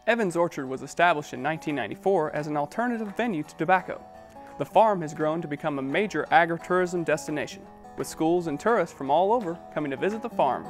Evans Orchard was established in 1994 as an alternative venue to tobacco. The farm has grown to become a major agro-tourism destination, with schools and tourists from all over coming to visit the farm.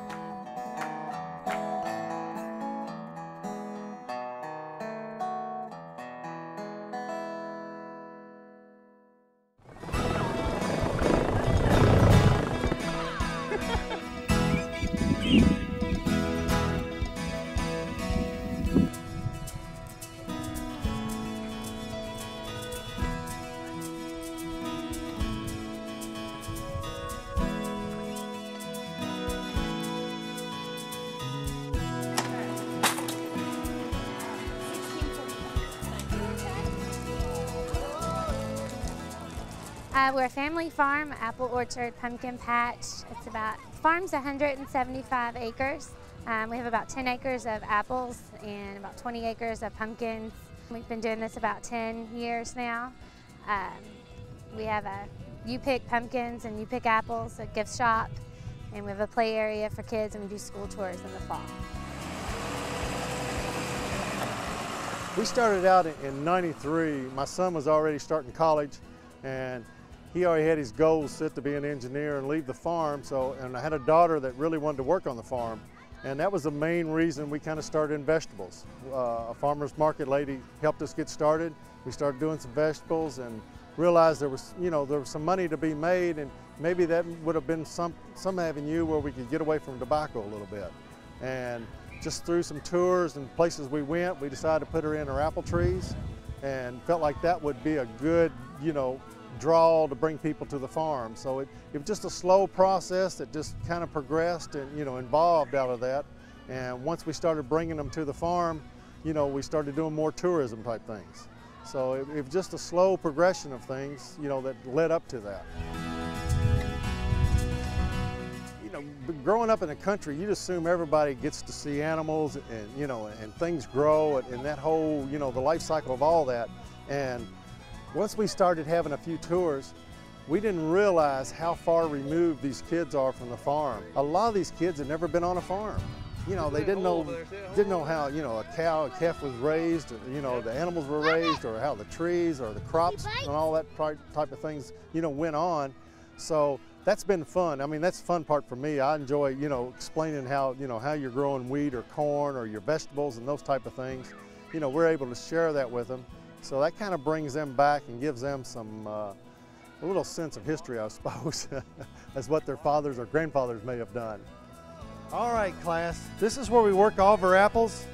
We're a family farm, apple orchard, pumpkin patch. Farm's 175 acres. We have about 10 acres of apples and about 20 acres of pumpkins. We've been doing this about 10 years now. We have you pick pumpkins and you pick apples, a gift shop, and we have a play area for kids, and we do school tours in the fall. We started out in '93. My son was already starting college, and he already had his goals set to be an engineer and leave the farm. And I had a daughter that really wanted to work on the farm. And that was the main reason we kind of started in vegetables. A farmer's market lady helped us get started. We started doing some vegetables and realized there was some money to be made, and maybe that would have been some avenue where we could get away from tobacco a little bit. And just through some tours and places we went, we decided to put her in our apple trees and felt like that would be a good, draw to bring people to the farm. So it was just a slow process that just kind of progressed and involved out of that. And once we started bringing them to the farm, we started doing more tourism type things. So it was just a slow progression of things, that led up to that. Growing up in the country, you'd assume everybody gets to see animals and and things grow and that whole the life cycle of all that. And once we started having a few tours, we didn't realize how far removed these kids are from the farm. A lot of these kids had never been on a farm. They didn't know how a calf was raised, or, the animals were raised, or how the trees or the crops and all that type of things went on. So that's been fun. I mean, that's the fun part for me. I enjoy explaining how how you're growing wheat or corn or your vegetables and those type of things. We're able to share that with them. So that kind of brings them back and gives them some a little sense of history, I suppose, as what their fathers or grandfathers may have done. All right, class, this is where we work all of our apples.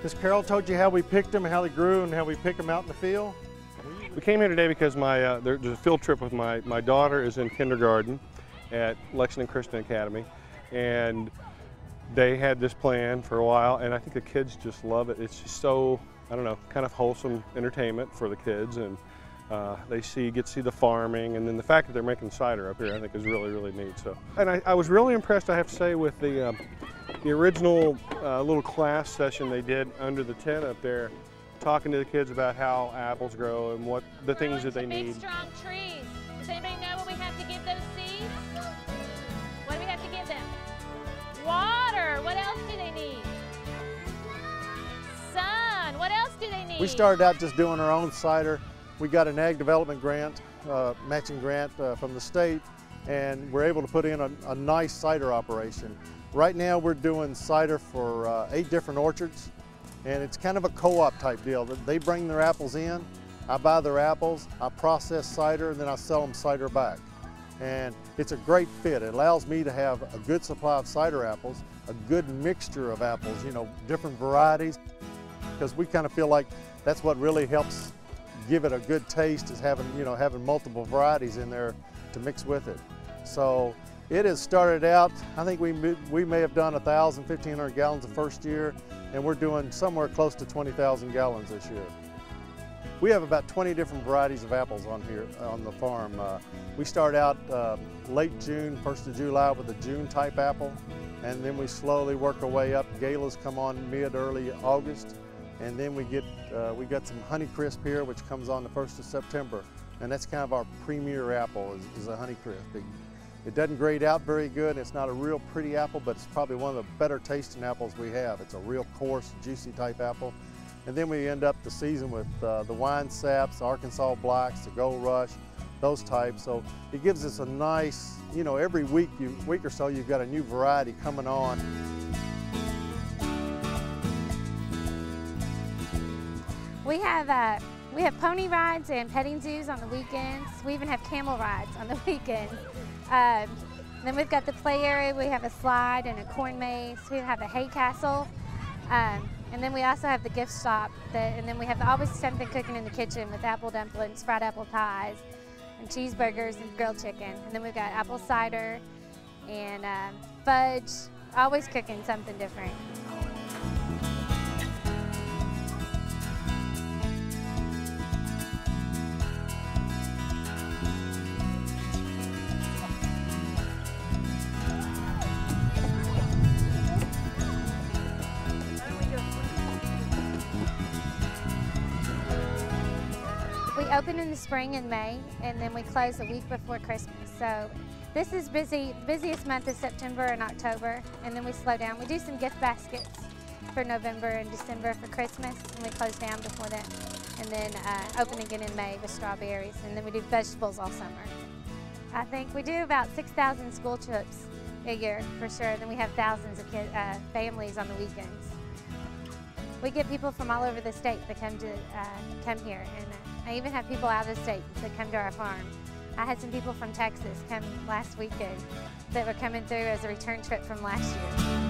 Miss Carol told you how we picked them, how they grew, and how we pick them out in the field. We came here today because there's a field trip with my daughter is in kindergarten at Lexington Christian Academy, and they had this plan for a while, and I think the kids just love it. It's just so, I don't know, kind of wholesome entertainment for the kids, and they get to see the farming, and then the fact that they're making cider up here I think is really, really neat. So, and I was really impressed, I have to say, with the original little class session they did under the tent up there, talking to the kids about how apples grow and what the things that they need. Big, strong trees. Does anybody know what we have to give those seeds? What do we have to give them? Water. What else do they need? Sun. What else do they need? We started out just doing our own cider. We got an ag development grant, matching grant from the state, and we're able to put in a nice cider operation. Right now we're doing cider for 8 different orchards, and it's kind of a co-op type deal. They bring their apples in, I buy their apples, I process cider, and then I sell them cider back. And it's a great fit. It allows me to have a good supply of cider apples, a good mixture of apples, different varieties, because we kind of feel like that's what really helps give it a good taste, is having, having multiple varieties in there to mix with it. So it has started out, I think we may have done 1,000, 1,500 gallons the first year, and we're doing somewhere close to 20,000 gallons this year. We have about 20 different varieties of apples on here on the farm. We start out late June, 1st of July with a June type apple, and then we slowly work our way up. Galas come on early August, and then we got some Honeycrisp here, which comes on the 1st of September, and that's kind of our premier apple is a Honeycrisp. It doesn't grade out very good. It's not a real pretty apple, but it's probably one of the better tasting apples we have. It's a real coarse, juicy type apple. And then we end up the season with the wine saps, Arkansas blacks, the Gold Rush, those types. So it gives us a nice, you know, every week or so you've got a new variety coming on. We have pony rides and petting zoos on the weekends. We even have camel rides on the weekends. Then we've got the play area. We have a slide and a corn maze. We have a hay castle. And then we also have the gift shop. And then we have always something cooking in the kitchen with apple dumplings, fried apple pies, and cheeseburgers and grilled chicken. And then we've got apple cider and fudge, always cooking something different. We open in the spring in May, and then we close a week before Christmas. So this is busy. The busiest month is September and October, and then we slow down. We do some gift baskets for November and December for Christmas, and we close down before that. And then open again in May with strawberries, and then we do vegetables all summer. I think we do about 6,000 school trips a year for sure. Then we have thousands of families on the weekends. We get people from all over the state that come here, and I even have people out of the state that come to our farm. I had some people from Texas come last weekend that were coming through as a return trip from last year.